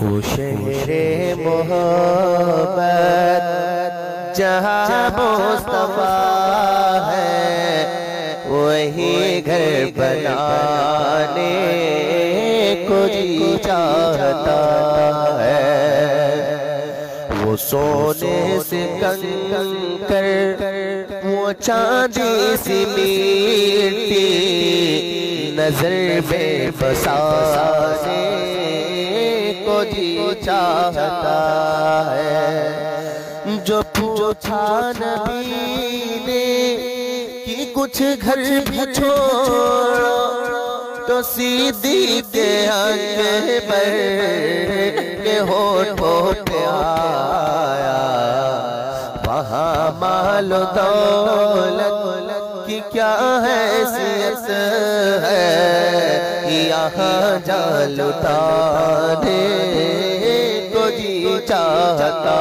وہ شہر محبت جہاں مصطفیٰ ہے، وہی گھر بنانے کو جی چاہتا ہے۔ وہ سونے سے کنکر، وہ چاندی سی مٹی، نظر میں بسانے کو جی چاہتا ہے۔ جو پوچھا نبی نے کہ کچھ گھر بھی چھوڑو، تو صدیق اکبر کے ہونٹوں پہ آیا، وہاں مال و دولت کی کیا حیثیت ہے، یہاں جان لٹانے کو جی چاہتا